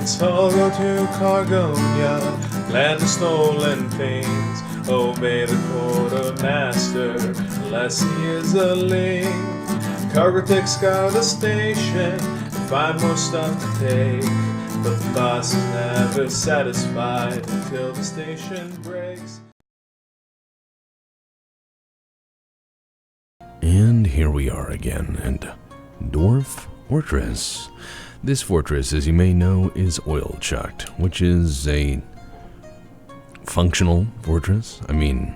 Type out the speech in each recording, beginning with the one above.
Let's all go to Cargonia, land of stolen pains. Obey the quartermaster, unless he is a link. Cargo takes scout the station, find more stuff to take. But the boss is never satisfied until the station breaks. And here we are again, and Dwarf Fortress. This fortress, as you may know, is OilChucked, which is a functional fortress. I mean,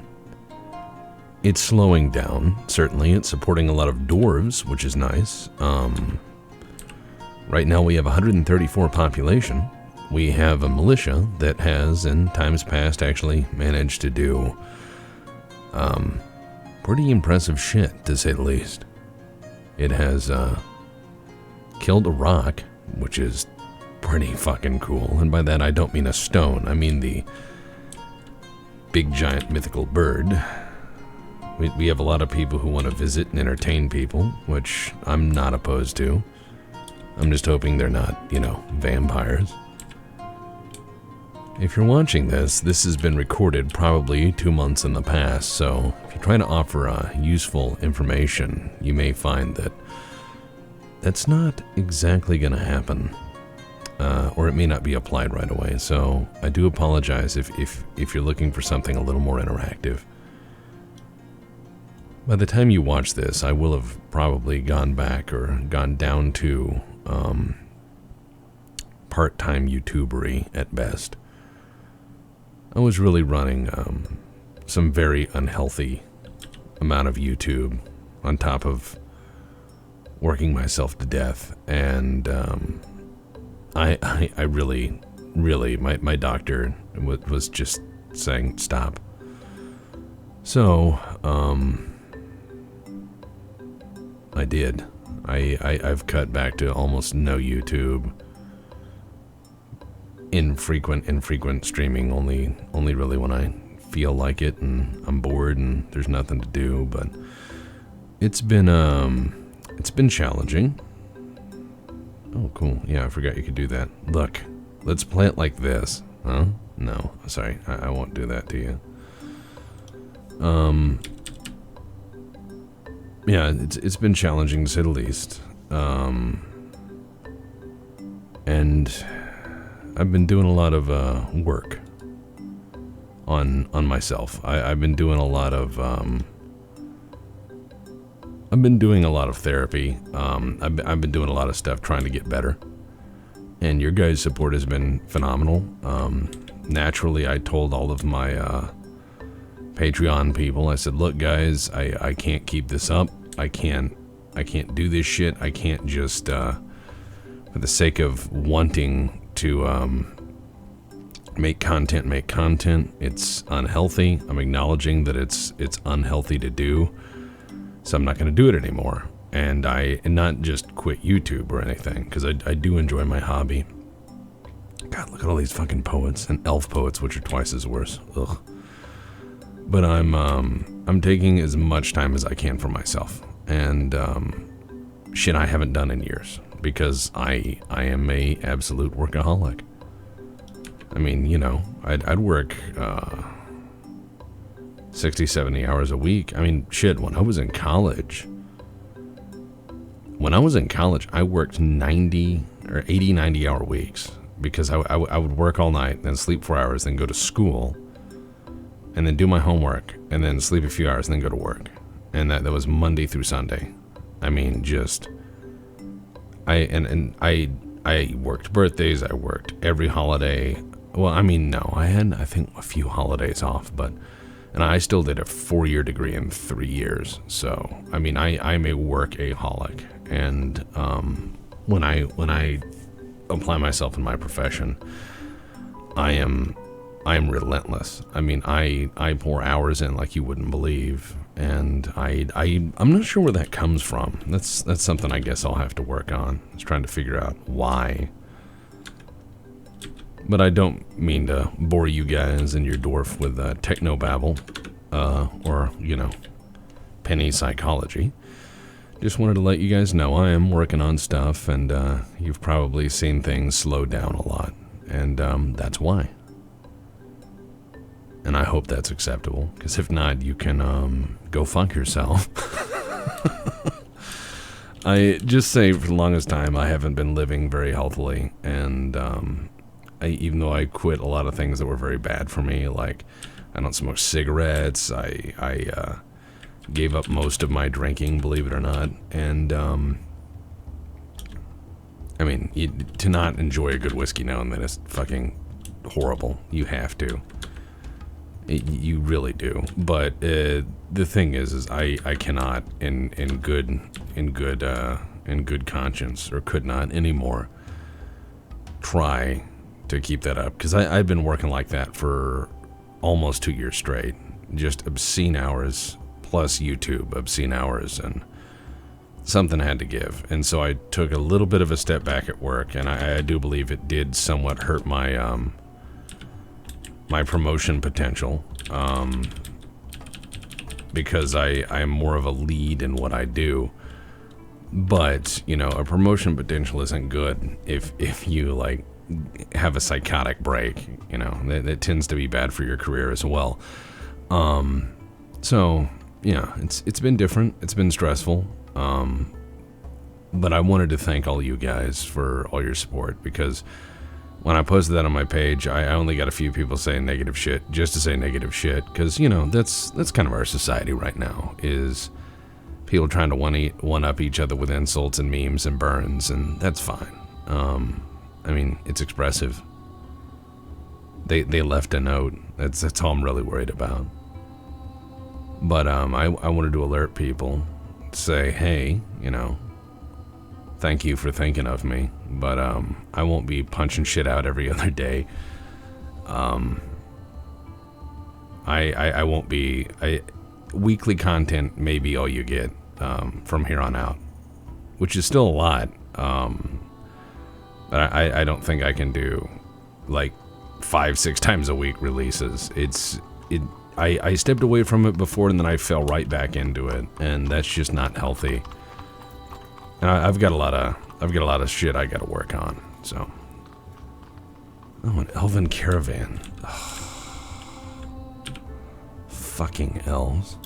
it's slowing down, certainly. It's supporting a lot of dwarves, which is nice. Right now we have 134 population. We have a militia that has, in times past, actually managed to do pretty impressive shit, to say the least. It has killed a rock, which is pretty fucking cool. And by that I don't mean a stone, I mean the big giant mythical bird. We have a lot of people who want to visit and entertain people, which I'm not opposed to. I'm just hoping they're not, you know, vampires. If you're watching this, this has been recorded probably 2 months in the past, so if you try to offer useful information, you may find that that's not exactly going to happen, or it may not be applied right away. So I do apologize if you're looking for something a little more interactive. By the time you watch this, I will have probably gone back or gone down to part-time YouTubery at best. I was really running some very unhealthy amount of YouTube on top of working myself to death, and I really, my doctor was just saying stop. So I did. I've cut back to almost no YouTube. Infrequent streaming, only really when I feel like it and I'm bored and there's nothing to do. But it's been challenging. Oh, cool. Yeah, I forgot you could do that. Look, let's play it like this. Huh? No, sorry, I won't do that to you. Yeah, it's been challenging to say the least. And I've been doing a lot of work on myself. I've been doing a lot of therapy. I've been doing a lot of stuff trying to get better, and your guys' support has been phenomenal. Naturally, I told all of my Patreon people, I said, look guys, I can't keep this up. I can't do this shit. I can't just for the sake of wanting to make content. It's unhealthy. I'm acknowledging that it's unhealthy to do, so I'm not going to do it anymore. And not just quit YouTube or anything, because I do enjoy my hobby. God, look at all these fucking poets and elf poets, which are twice as worse. Ugh. But I'm taking as much time as I can for myself, and shit I haven't done in years, because I am a absolute workaholic. I mean, you know, I'd work 60, 70 hours a week. I mean, shit, when I was in college, I worked 90 or 80, 90-hour weeks, because I would work all night, then sleep 4 hours, then go to school, and then do my homework, and then sleep a few hours, and then go to work. And that was Monday through Sunday. I mean, just I worked birthdays, I worked every holiday. Well, I mean, no, I had, I think, a few holidays off, and I still did a 4-year degree in 3 years. So, I mean, I'm a workaholic, and when I apply myself in my profession, I am relentless. I mean, I pour hours in like you wouldn't believe, and I'm not sure where that comes from. That's something I guess I'll have to work on. Just trying to figure out why. But I don't mean to bore you guys and your dwarf with technobabble, or, you know, penny psychology. Just wanted to let you guys know I am working on stuff, and you've probably seen things slow down a lot. and that's why. And I hope that's acceptable, because if not, you can go fuck yourself. I just say for the longest time I haven't been living very healthily, and even though I quit a lot of things that were very bad for me, like I don't smoke cigarettes, I gave up most of my drinking, believe it or not, and I mean, to not enjoy a good whiskey now and then is fucking horrible. You have to. You really do. But the thing is I cannot, in good conscience, or could not anymore, try to keep that up, because I've been working like that for almost 2 years straight, just obscene hours plus YouTube obscene hours, and something had to give. And so I took a little bit of a step back at work, and I do believe it did somewhat hurt my my promotion potential, because I'm more of a lead in what I do. But, you know, a promotion potential isn't good if you, like, have a psychotic break, you know. That tends to be bad for your career as well. So, yeah, it's been different. It's been stressful. But I wanted to thank all you guys for all your support, because when I posted that on my page, I only got a few people saying negative shit just to say negative shit, because, you know, that's kind of our society right now, is people trying to one-up each other with insults and memes and burns, and that's fine. I mean, it's expressive. They left a note. That's all I'm really worried about. But I wanted to alert people, say, hey, you know, thank you for thinking of me, but I won't be punching shit out every other day. I won't be. Weekly content may be all you get from here on out, which is still a lot. But I don't think I can do like 5-6 times a week releases. I stepped away from it before, and then I fell right back into it, and that's just not healthy. And I've got a lot of shit I got to work on. So, oh, an elven caravan. Fucking elves.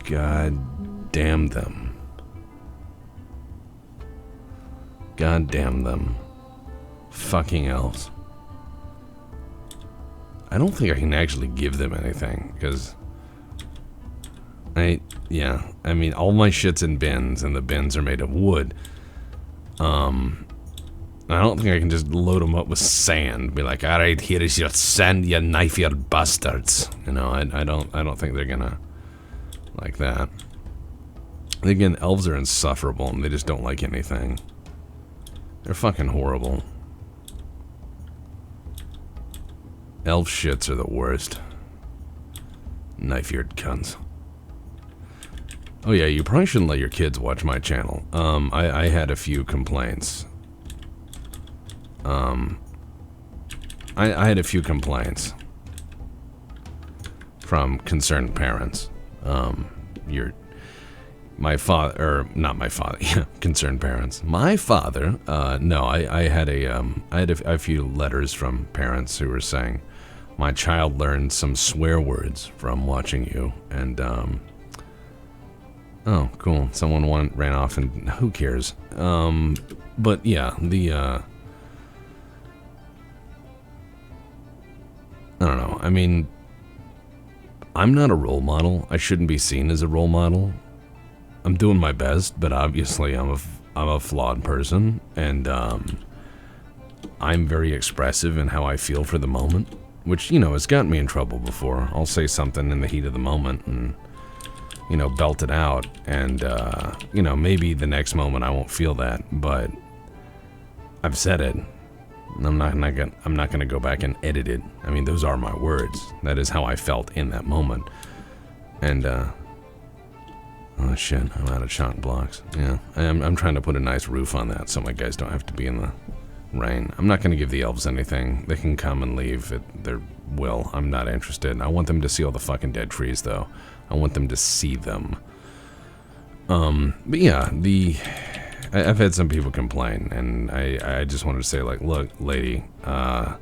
God damn them. God damn them. Fucking elves. I don't think I can actually give them anything, because I mean, all my shit's in bins, and the bins are made of wood. I don't think I can just load them up with sand, be like, all right, here is your sand, you knife-eared bastards. You know, I don't think they're gonna like that. And again, elves are insufferable, and they just don't like anything. They're fucking horrible. Elf shits are the worst. Knife-eared cunts. Oh yeah, you probably shouldn't let your kids watch my channel. I had a few complaints. I had a few complaints from concerned parents. My father, or not my father, yeah, concerned parents. My father, no, I had a few letters from parents who were saying, my child learned some swear words from watching you, and, oh, cool, someone ran off, and who cares? But yeah, I don't know, I mean, I'm not a role model. I shouldn't be seen as a role model. I'm doing my best, but obviously I'm a flawed person, and I'm very expressive in how I feel for the moment, which, you know, has gotten me in trouble before. I'll say something in the heat of the moment and, you know, belt it out, and you know, maybe the next moment I won't feel that, but I've said it. And I'm not gonna go back and edit it. I mean, those are my words. That is how I felt in that moment. And oh shit, I'm out of chalk blocks. Yeah, I'm trying to put a nice roof on that so my guys don't have to be in the rain. I'm not gonna give the elves anything. They can come and leave at their will. I'm not interested. I want them to see all the fucking dead trees, though. I want them to see them. But yeah, I've had some people complain, and I just wanted to say, like, look, lady, I'm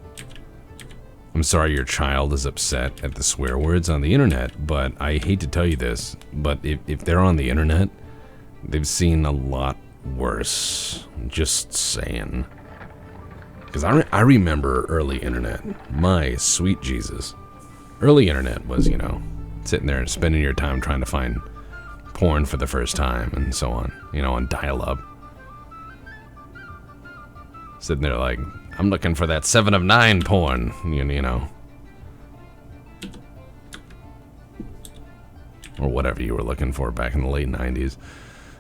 sorry your child is upset at the swear words on the internet, but I hate to tell you this, but if they're on the internet, they've seen a lot worse. Just saying. Because I remember early internet. My sweet Jesus. Early internet was, you know, sitting there and spending your time trying to find porn for the first time and so on, you know, on dial-up. Sitting there like, I'm looking for that 7 of 9 porn, you know. Or whatever you were looking for back in the late 90s.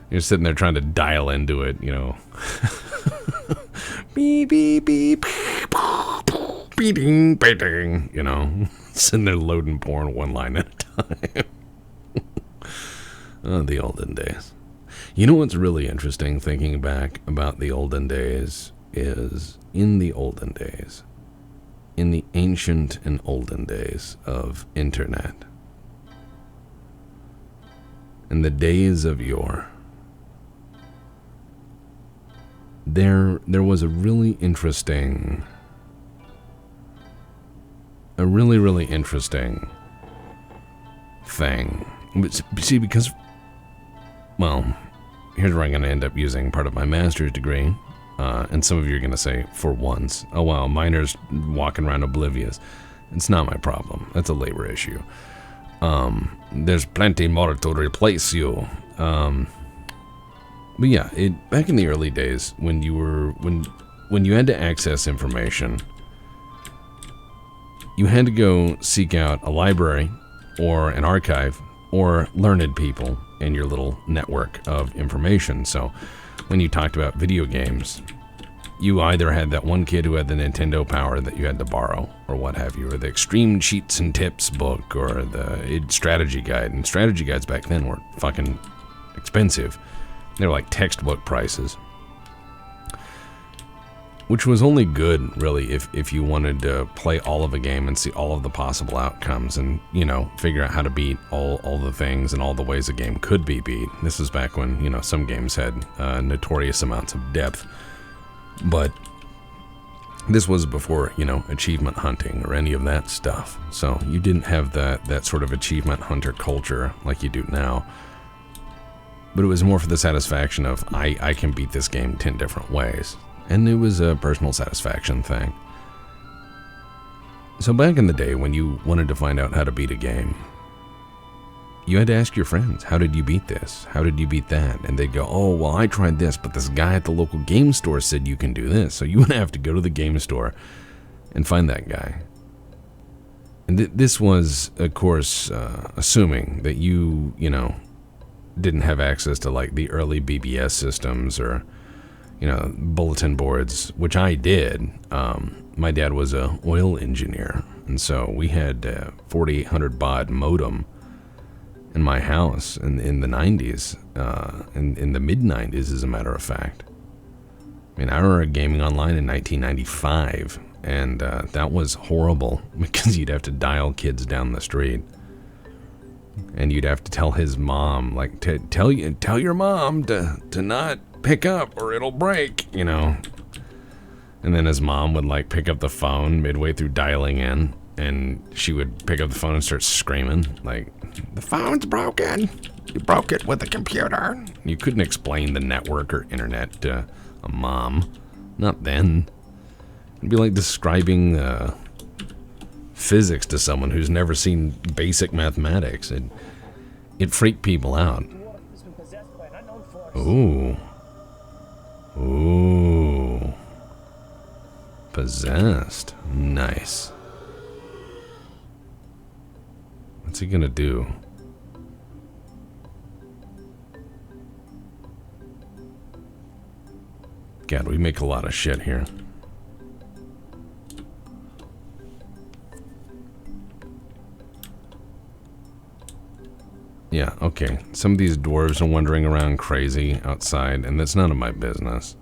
You're sitting there trying to dial into it, you know. Beep, beep, beep. Beating, beating, you know. Sitting there loading porn one line at a time. Oh, the olden days. You know what's really interesting thinking back about the olden days is in the olden days, in the ancient and olden days of internet, in the days of yore, there was a really interesting, really interesting thing. See, because, well, here's where I'm going to end up using part of my master's degree. And some of you are going to say, for once, oh wow, minors walking around oblivious. It's not my problem. That's a labor issue. There's plenty more to replace you. But yeah, back in the early days when you were when you had to access information, you had to go seek out a library or an archive or learned people in your little network of information. So when you talked about video games, you either had that one kid who had the Nintendo Power that you had to borrow, or what have you, or the Extreme Cheats and Tips book, or the Strategy Guide. And strategy guides back then were fucking expensive. They were like textbook prices. Which was only good, really, if you wanted to play all of a game and see all of the possible outcomes and, you know, figure out how to beat all the things and all the ways a game could be beat. This was back when, you know, some games had notorious amounts of depth. But this was before, you know, achievement hunting or any of that stuff. So you didn't have that sort of achievement hunter culture like you do now. But it was more for the satisfaction of, I can beat this game 10 different ways. And it was a personal satisfaction thing. So back in the day when you wanted to find out how to beat a game, you had to ask your friends, how did you beat this? How did you beat that? And they'd go, oh, well, I tried this, but this guy at the local game store said you can do this. So you would have to go to the game store and find that guy. And this was, of course, assuming that you know, didn't have access to like the early BBS systems or, you know, bulletin boards, which I did. My dad was a oil engineer, and so we had a 4800 baud modem in my house in the 90s, in the mid-90s, as a matter of fact. I mean, I remember gaming online in 1995, and that was horrible because you'd have to dial kids down the street. And you'd have to tell his mom, like, tell your mom to not pick up or it'll break, you know. And then his mom would, like, pick up the phone midway through dialing in, and she would pick up the phone and start screaming, like, the phone's broken. You broke it with the computer. You couldn't explain the network or internet to a mom. Not then. It'd be like describing physics to someone who's never seen basic mathematics. It freaked people out. Ooh. Ooh. Possessed. Nice. What's he gonna do? God, we make a lot of shit here. Yeah, okay. Some of these dwarves are wandering around crazy outside, and that's none of my business.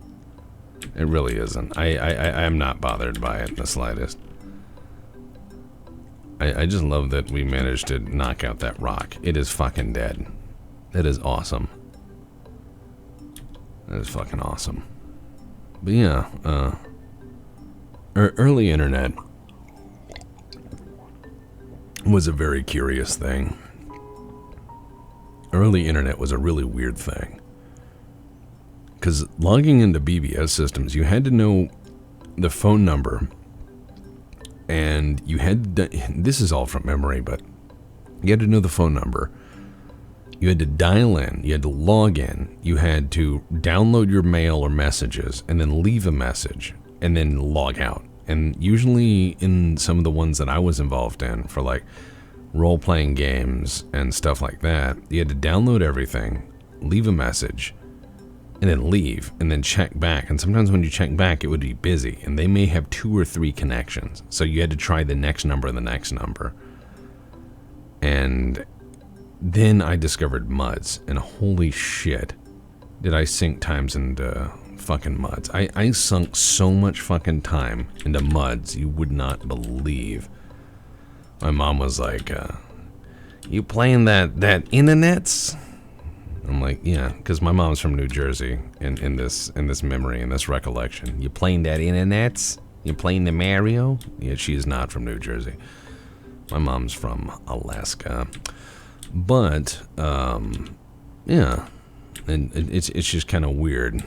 It really isn't. I'm not bothered by it in the slightest. I just love that we managed to knock out that rock. It is fucking dead. That is awesome. That is fucking awesome. But yeah, early internet was a very curious thing. Early internet was a really weird thing. Because logging into BBS systems, you had to know the phone number, and you had to, this is all from memory, but you had to know the phone number. You had to dial in, you had to log in, you had to download your mail or messages, and then leave a message, and then log out. And usually in some of the ones that I was involved in, for like role-playing games and stuff like that, you had to download everything, leave a message, and then leave, and then check back. And sometimes when you check back, it would be busy, and they may have 2 or 3 connections. So you had to try the next number and the next number. And then I discovered MUDs, and holy shit, did I sink times into fucking MUDs. I sunk so much fucking time into MUDs, you would not believe. My mom was like, you playing that internets? I'm like, yeah, because my mom's from New Jersey in this memory, in this recollection. You playing that internets? You playing the Mario? Yeah, she is not from New Jersey. My mom's from Alaska. But, yeah, and it's just kind of weird.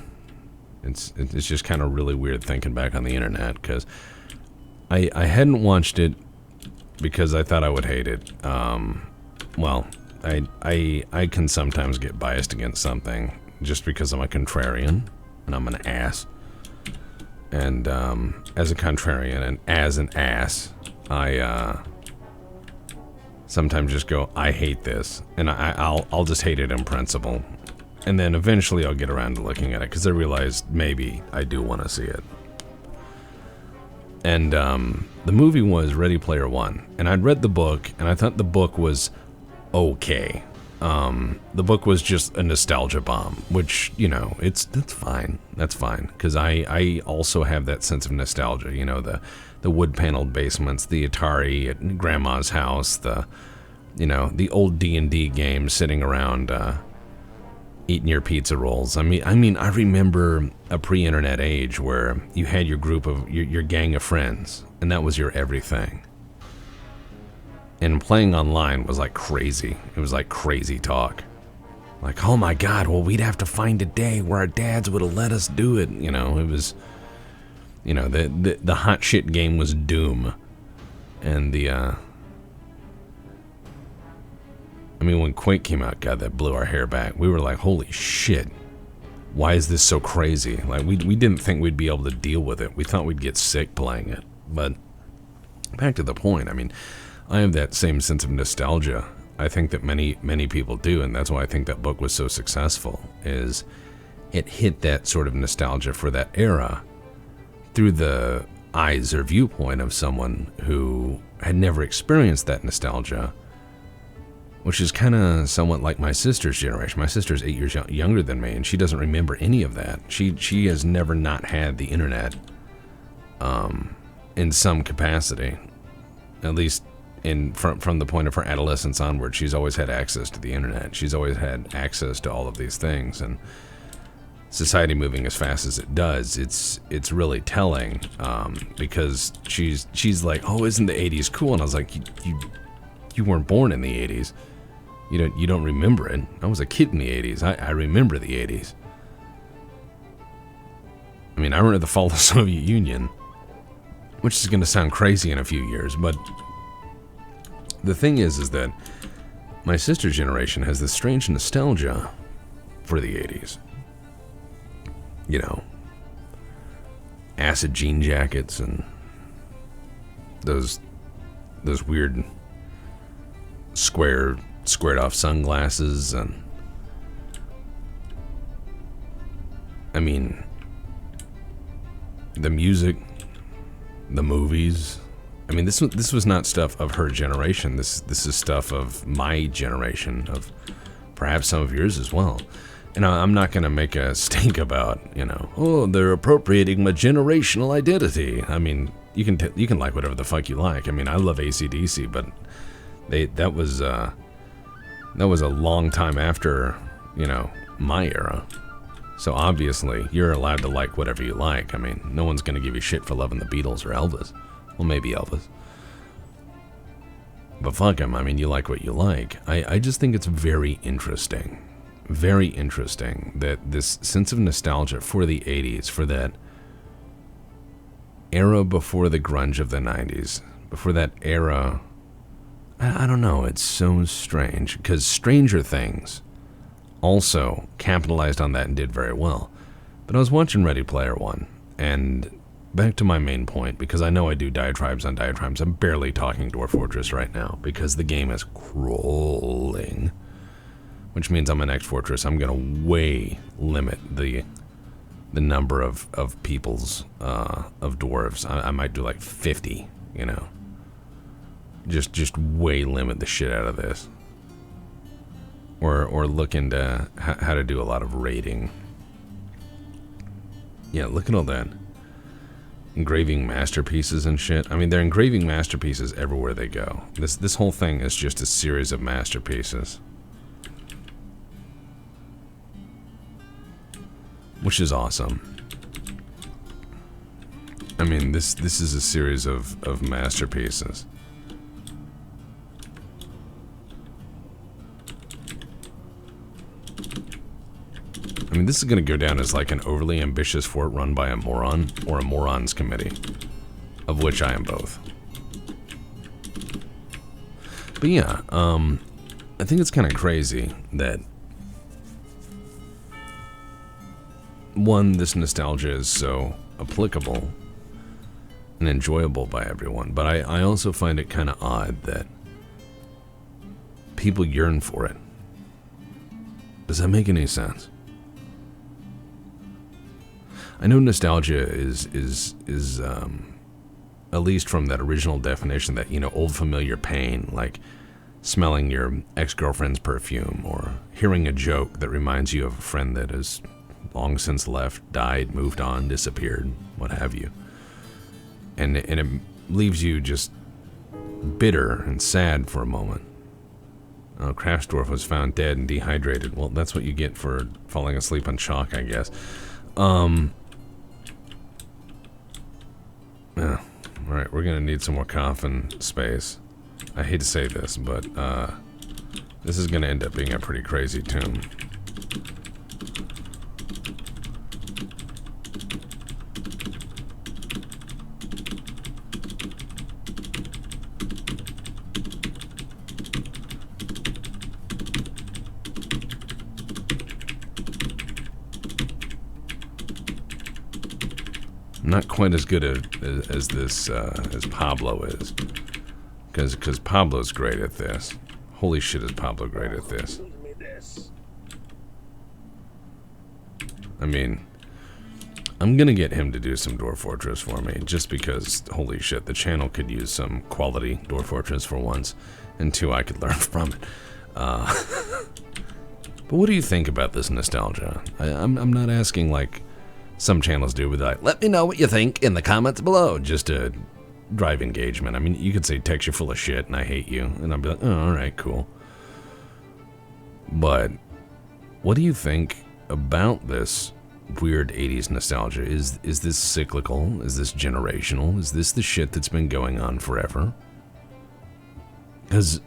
It's just kind of really weird thinking back on the internet, because I hadn't watched it because I thought I would hate it. Well, I can sometimes get biased against something just because I'm a contrarian and I'm an ass. And as a contrarian and as an ass, I sometimes just go, I hate this, and I'll just hate it in principle. And then eventually I'll get around to looking at it because I realize maybe I do want to see it. And the movie was Ready Player One, and I'd read the book, and I thought the book was okay. The book was just a nostalgia bomb, which, you know, that's fine. That's fine, because I also have that sense of nostalgia. You know, the wood-paneled basements, the Atari at Grandma's house, the old D&D games sitting around eating your pizza rolls. I mean, I remember a pre-internet age where you had your group of your gang of friends, and that was your everything. And playing online was like crazy. It was like crazy talk. Like, oh my God, well, we'd have to find a day where our dads would have let us do it. You know, it was, you know, the hot shit game was Doom. And when Quake came out, God, that blew our hair back. We were like, holy shit, why is this so crazy? Like, we didn't think we'd be able to deal with it. We thought we'd get sick playing it. But back to the point, I mean, I have that same sense of nostalgia. I think that many people do, and that's why I think that book was so successful, is it hit that sort of nostalgia for that era through the eyes or viewpoint of someone who had never experienced that nostalgia, which is kind of somewhat like my sister's generation. My sister's 8 years younger than me, and she doesn't remember any of that. She has never not had the internet in some capacity, at least from the point of her adolescence onward. She's always had access to the internet. She's always had access to all of these things, and society moving as fast as it does, it's really telling, because she's like, oh, isn't the 80s cool? And I was like, you weren't born in the 80s. You don't remember it. I was a kid in the 80s. I remember the 80s. I mean, I remember the fall of the Soviet Union, which is going to sound crazy in a few years, but the thing is that my sister's generation has this strange nostalgia for the 80s. You know, acid jean jackets and those weird squared off sunglasses, and I mean, the music, the movies. I mean, this was not stuff of her generation. This is stuff of my generation, of perhaps some of yours as well. And I'm not going to make a stink about, oh, they're appropriating my generational identity. I mean, you can like whatever the fuck you like. I mean, I love AC/DC, but that was a long time after, my era. So obviously, you're allowed to like whatever you like. I mean, no one's going to give you shit for loving the Beatles or Elvis. Well, maybe Elvis. But fuck him, I mean, you like what you like. I just think it's very interesting that this sense of nostalgia for the 80s, for that era before the grunge of the 90s, before that era, I don't know, it's so strange, because Stranger Things also capitalized on that and did very well. But I was watching Ready Player One, and back to my main point, because I know I do diatribes on diatribes. I'm barely talking Dwarf Fortress right now, because the game is crawling. Which means on my next Fortress, I'm going to way limit the number of peoples, of dwarves. I might do like 50, you know. Just way limit the shit out of this. Or look into how to do a lot of raiding. Yeah, look at all that. Engraving masterpieces and shit. I mean, they're engraving masterpieces everywhere they go. This whole thing is just a series of masterpieces. Which is awesome. I mean, this is a series of masterpieces. I mean, this is going to go down as like an overly ambitious fort run by a moron or a morons committee, of which I am both. But yeah, I think it's kind of crazy that, one, this nostalgia is so applicable and enjoyable by everyone, but I also find it kind of odd that people yearn for it. Does that make any sense? I know nostalgia is at least from that original definition, that, you know, old familiar pain, like smelling your ex-girlfriend's perfume, or hearing a joke that reminds you of a friend that has long since left, died, moved on, disappeared, what have you. And it leaves you just bitter and sad for a moment. Oh, Kraftsdorf was found dead and dehydrated. Well, that's what you get for falling asleep on chalk, I guess. Yeah, alright, we're gonna need some more coffin space. I hate to say this, but this is gonna end up being a pretty crazy tomb. Not quite as good as this as Pablo is, because Pablo's great at this. Holy shit, is Pablo great at this? I mean, I'm gonna get him to do some Dwarf Fortress for me, just because, holy shit, the channel could use some quality Dwarf Fortress for once, and two, I could learn from it. But what do you think about this nostalgia? I'm not asking like some channels do, with like, let me know what you think in the comments below, just to drive engagement. I mean, you could say, Tex, you're full of shit and I hate you, and I'd be like, oh, alright, cool. But what do you think about this weird 80s nostalgia? Is this cyclical? Is this generational? Is this the shit that's been going on forever? Because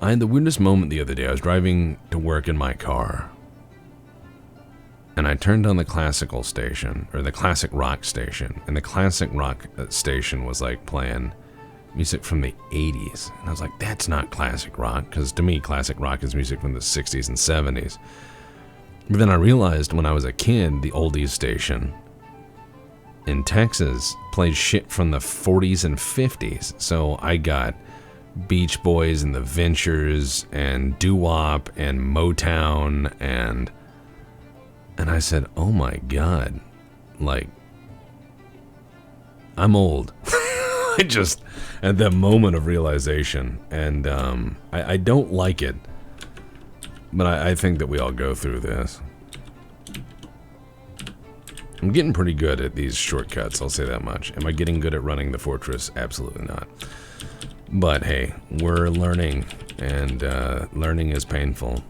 I had the weirdest moment the other day. I was driving to work in my car, and I turned on the classical station, or the classic rock station, and the classic rock station was like playing music from the 80s. And I was like, that's not classic rock, because to me, classic rock is music from the 60s and 70s. But then I realized when I was a kid, the oldies station in Texas played shit from the 40s and 50s. So I got Beach Boys and the Ventures and doo-wop and Motown, and I said, oh my god, like, I'm old. I just, at that moment of realization, and I don't like it, but I think that we all go through this. I'm getting pretty good at these shortcuts, I'll say that much. Am I getting good at running the fortress? Absolutely not. But hey, we're learning, and learning is painful.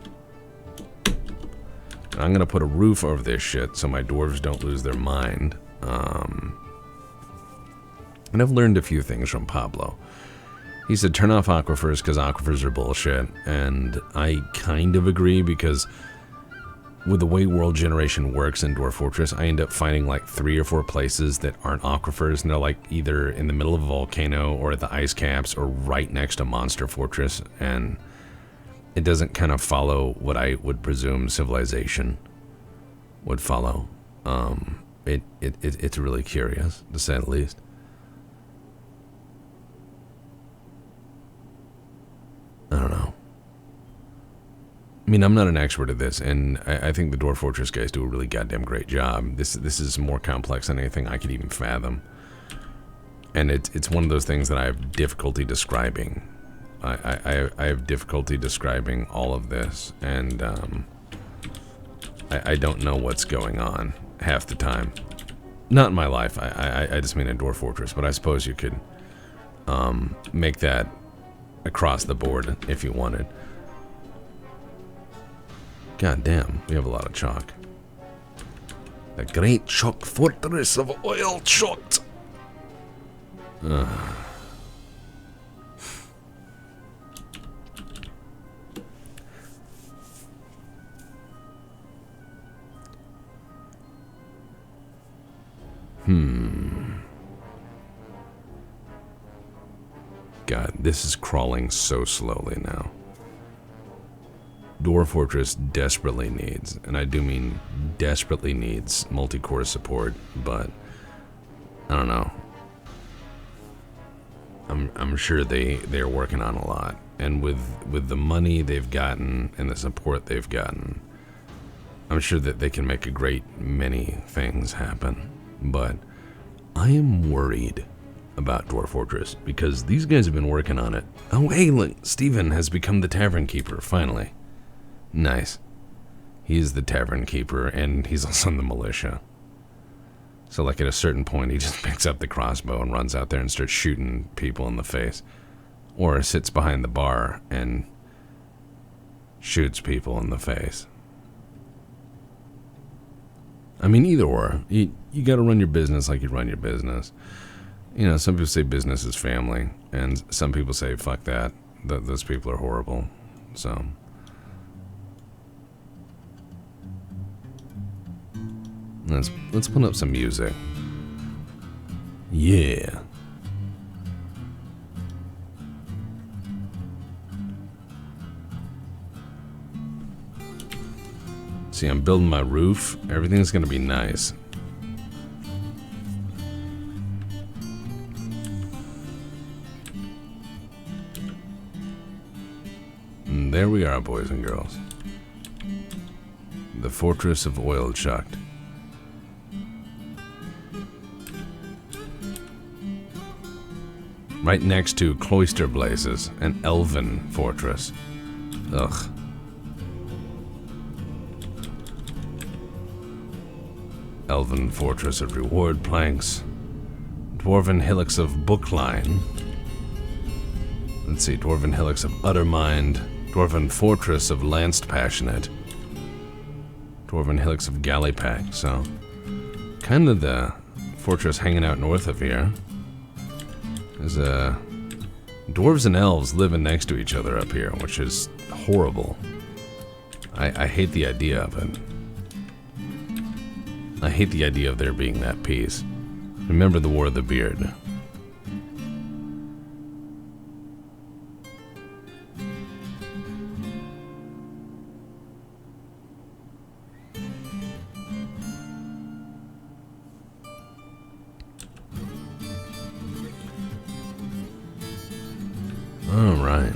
I'm gonna put a roof over this shit so my dwarves don't lose their mind. And I've learned a few things from Pablo. He said turn off aquifers because aquifers are bullshit, and I kind of agree because with the way world generation works in Dwarf Fortress, I end up finding like 3 or 4 places that aren't aquifers, and they're like either in the middle of a volcano or at the ice caps or right next to Monster Fortress, and it doesn't kind of follow what I would presume civilization would follow. It's really curious, to say the least. I don't know. I mean, I'm not an expert at this, and I think the Dwarf Fortress guys do a really goddamn great job. This is more complex than anything I could even fathom. And it's one of those things that I have difficulty describing. I have difficulty describing all of this, and I don't know what's going on half the time. Not in my life. I just mean in Dwarf Fortress, but I suppose you could make that across the board if you wanted. God damn, we have a lot of chalk. The great chalk fortress of OilChucked. God, this is crawling so slowly now. Dwarf Fortress desperately needs, and I do mean desperately needs, multi-core support, but I don't know. I'm sure they're working on a lot, and with the money they've gotten and the support they've gotten, I'm sure that they can make a great many things happen. But I am worried about Dwarf Fortress because these guys have been working on it. Oh, hey, look, Steven has become the tavern keeper finally. Nice. He's the tavern keeper, and he's also in the militia. So, like, at a certain point, he just picks up the crossbow and runs out there and starts shooting people in the face. Or sits behind the bar and shoots people in the face. I mean, either or. You gotta run your business like you run your business. You know, some people say business is family, and some people say, fuck that. Those people are horrible. So... Let's put up some music. Yeah. See, I'm building my roof. Everything's gonna be nice. And there we are, boys and girls. The Fortress of OilChucked. Right next to Cloister Blazes, an elven fortress. Ugh. Elven Fortress of Reward Planks. Dwarven Hillocks of Bookline. Let's see, Dwarven Hillocks of Uttermind. Dwarven Fortress of Lanced Passionate. Dwarven Hillocks of Galleypack, so... kind of the fortress hanging out north of here. There's dwarves and elves living next to each other up here, which is horrible. I hate the idea of it. I hate the idea of there being that peace. Remember the War of the Beard. Alright.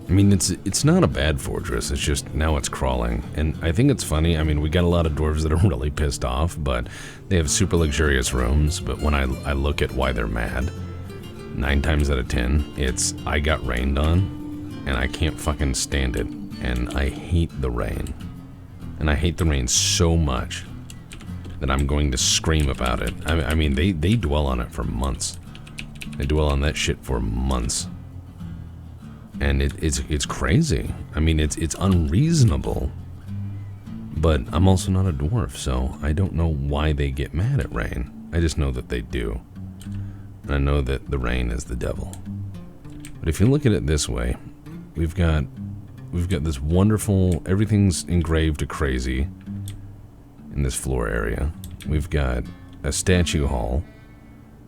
I mean, it's not a bad fortress, it's just now it's crawling. And I think it's funny, I mean, we got a lot of dwarves that are really pissed off, but they have super luxurious rooms. But when I look at why they're mad, 9 times out of 10, it's I got rained on, and I can't fucking stand it. And I hate the rain. And I hate the rain so much that I'm going to scream about it. I mean, they dwell on it for months. They dwell on that shit for months. And it's crazy. I mean, it's unreasonable But I'm also not a dwarf, so I don't know why they get mad at rain. I just know that they do. And I know that the rain is the devil. But if you look at it this way, we've got this wonderful, everything's engraved to crazy in this floor area. We've got a statue hall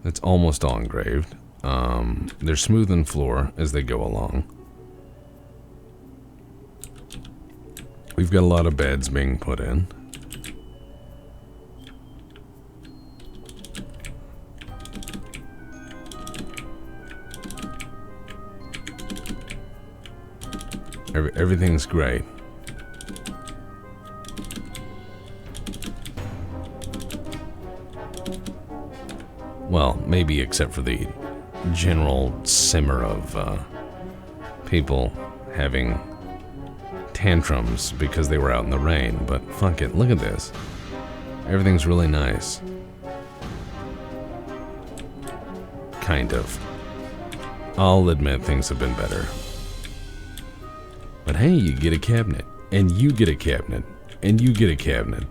that's almost all engraved. They're smoothing floor as they go along. We've got a lot of beds being put in. Everything's great. Well, maybe except for the general simmer of people having tantrums because they were out in the rain, but fuck it, look at this. Everything's really nice. Kind of. I'll admit things have been better. But hey, you get a cabinet, and you get a cabinet, and you get a cabinet.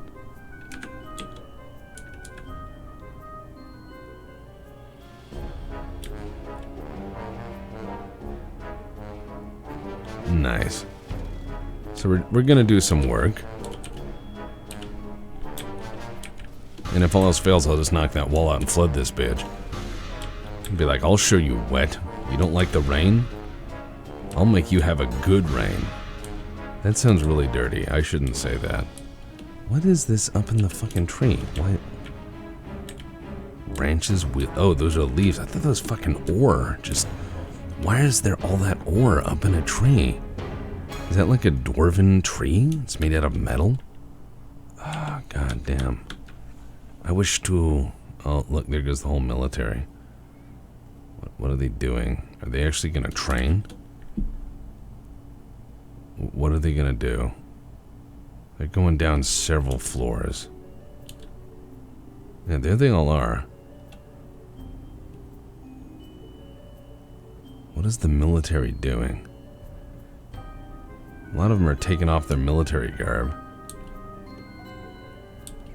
Nice. So we're gonna do some work. And if all else fails, I'll just knock that wall out and flood this bitch. And be like, I'll show you wet. You don't like the rain? I'll make you have a good rain. That sounds really dirty. I shouldn't say that. What is this up in the fucking tree? What? Branches with... Oh, those are leaves. I thought that was fucking ore. Just... Why is there all that ore up in a tree? Is that like a dwarven tree? It's made out of metal? Ah, oh, goddamn. I wish to... Oh, look, there goes the whole military. What are they doing? Are they actually gonna train? What are they gonna do? They're going down several floors. Yeah, there they all are. What is the military doing? A lot of them are taking off their military garb.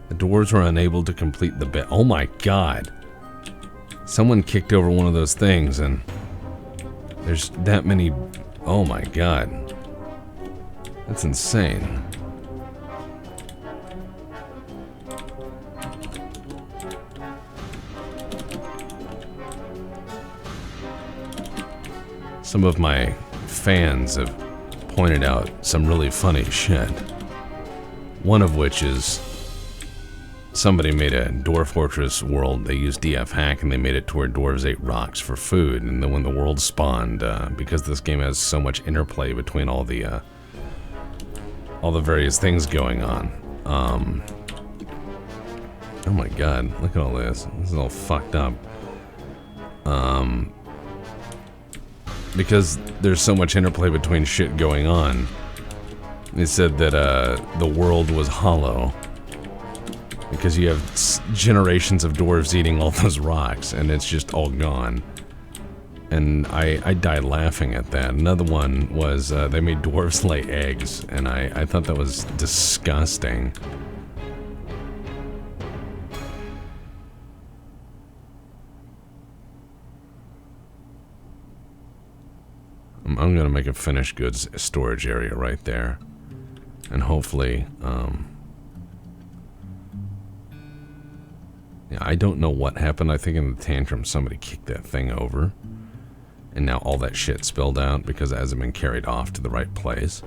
The dwarves were unable to complete the bed. Oh my god! Someone kicked over one of those things and there's that many... Oh my god. That's insane. Some of my fans have pointed out some really funny shit. One of which is somebody made a Dwarf Fortress world. They used DF hack and they made it to where dwarves ate rocks for food. And then when the world spawned, because this game has so much interplay between all the various things going on. Oh my god, look at all this. This is all fucked up. Because there's so much interplay between shit going on, they said that the world was hollow. Because you have generations of dwarves eating all those rocks, and it's just all gone. And I died laughing at that. Another one was they made dwarves lay eggs, and I thought that was disgusting. I'm gonna make a finished goods storage area right there, and hopefully, yeah, I don't know what happened. I think in the tantrum somebody kicked that thing over, and now all that shit spilled out because it hasn't been carried off to the right place.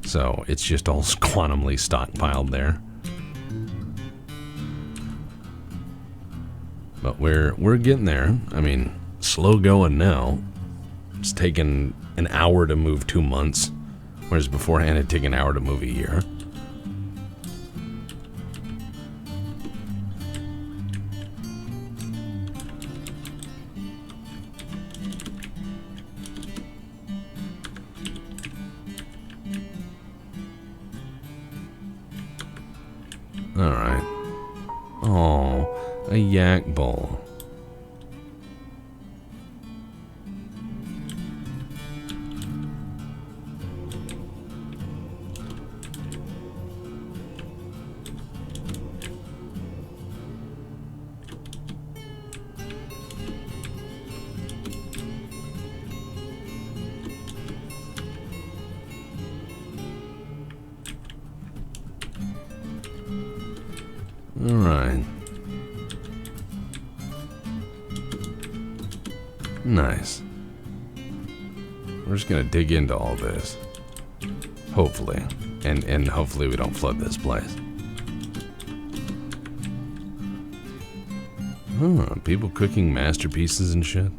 So it's just all quantumly stockpiled there. But we're getting there. I mean, slow going now. It's taken an hour to move 2 months, whereas beforehand it'd take an hour to move a year. Alright. Oh, a yak bowl. Alright. Nice. We're just gonna dig into all this. Hopefully. And hopefully we don't flood this place. Huh, people cooking masterpieces and shit.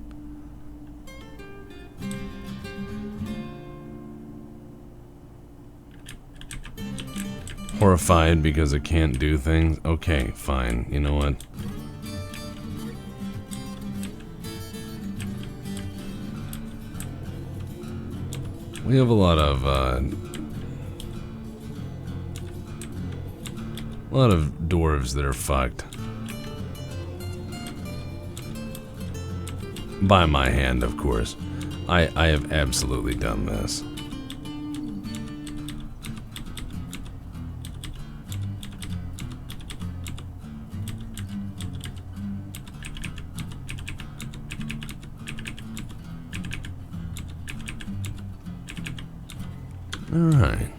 Horrified because it can't do things? Okay, fine. You know what? We have a lot of dwarves that are fucked. By my hand, of course. I have absolutely done this. Alright.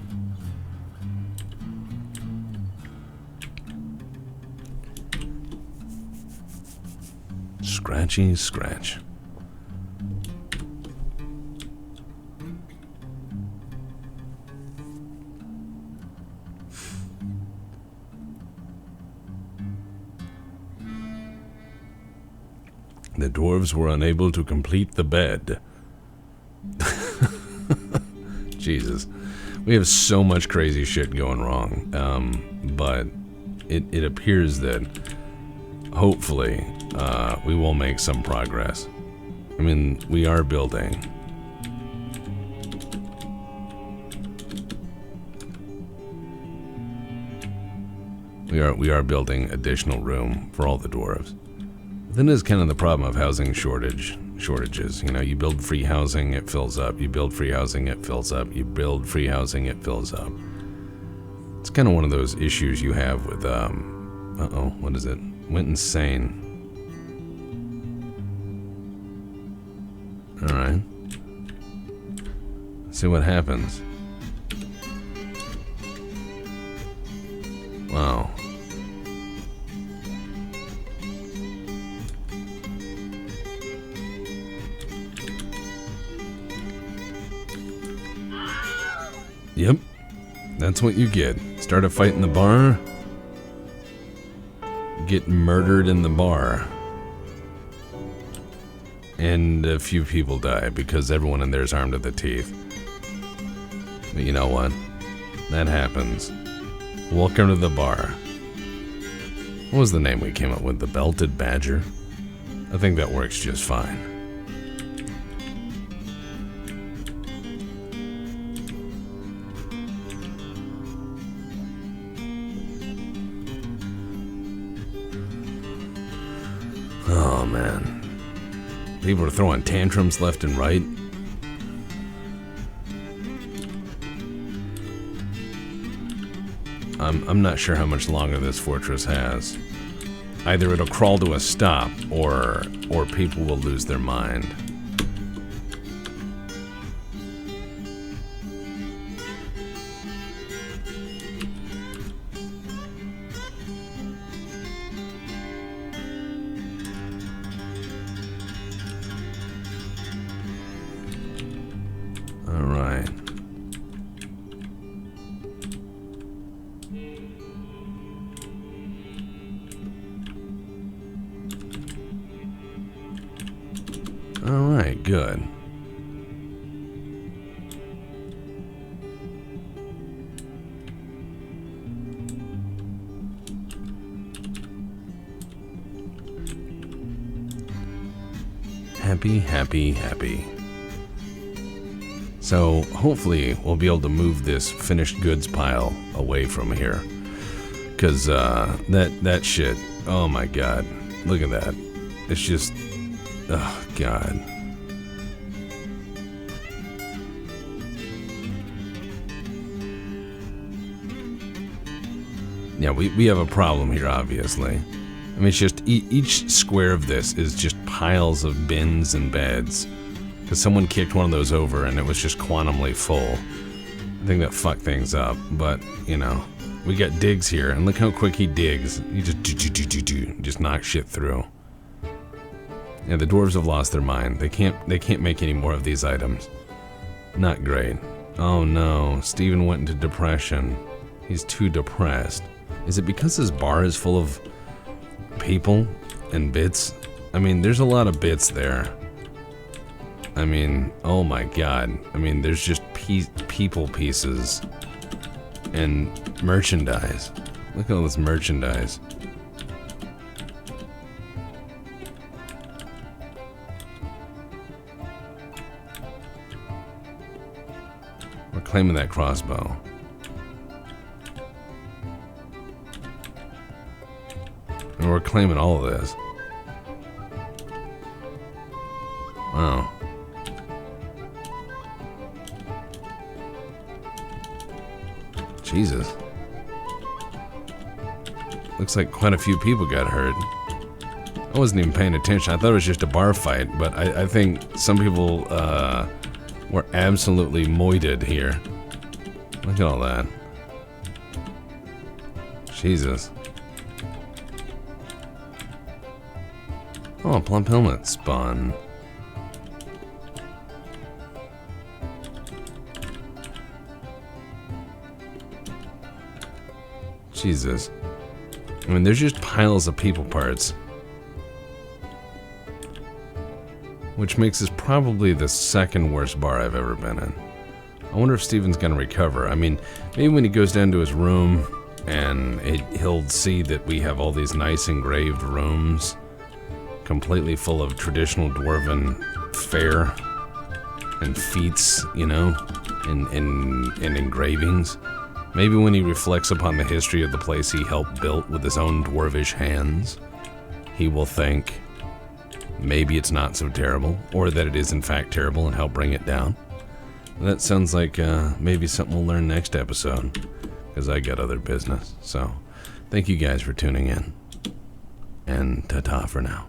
Scratchy scratch. The dwarves were unable to complete the bed. Jesus. We have so much crazy shit going wrong. But it appears that hopefully we will make some progress. I mean, we are building. We are building additional room for all the dwarves. Then is kind of the problem of housing shortages. You know, you build free housing, it fills up. You build free housing, it fills up. You build free housing, it fills up. It's kind of one of those issues you have with, uh-oh, what is it? Went insane. Alright. Let's see what happens. Wow. Yep, that's what you get. Start a fight in the bar, get murdered in the bar, and a few people die because everyone in there is armed to the teeth. But you know what? That happens. Welcome to the bar. What was the name we came up with? The Belted Badger? I think that works just fine. Oh man, people are throwing tantrums left and right. I'm not sure how much longer this fortress has. Either it'll crawl to a stop, or people will lose their mind. Alright. Alright, good. Happy, happy, happy. So hopefully we'll be able to move this finished goods pile away from here. Cause that shit, oh my god, look at that. It's just, oh god. Yeah, we have a problem here, obviously. I mean, it's just each square of this is just piles of bins and beds. Because someone kicked one of those over and it was just quantumly full. I think that fucked things up, but, you know, We got digs here, and look how quick he digs. He just knocks shit through. Yeah, the dwarves have lost their mind. They can't make any more of these items. Not great. Oh no, Steven went into depression. He's too depressed. Is it because his bar is full of people and bits? I mean, there's a lot of bits there. I mean, oh my god. I mean, there's just people pieces and merchandise. Look at all this merchandise. We're claiming that crossbow. And we're claiming all of this. Wow. Jesus. Looks like quite a few people got hurt. I wasn't even paying attention. I thought it was just a bar fight, but I think some people were absolutely moited here. Look at all that. Jesus. Oh, plump helmet spawn. Jesus. I mean, there's just piles of people parts. Which makes this probably the second worst bar I've ever been in. I wonder if Steven's gonna recover. I mean, maybe when he goes down to his room and he'll see that we have all these nice engraved rooms completely full of traditional dwarven fare and feats, you know, and engravings. Maybe when he reflects upon the history of the place he helped build with his own dwarvish hands, he will think maybe it's not so terrible, or that it is in fact terrible and help bring it down. That sounds like maybe something we'll learn next episode, because I got other business. So, thank you guys for tuning in, and ta-ta for now.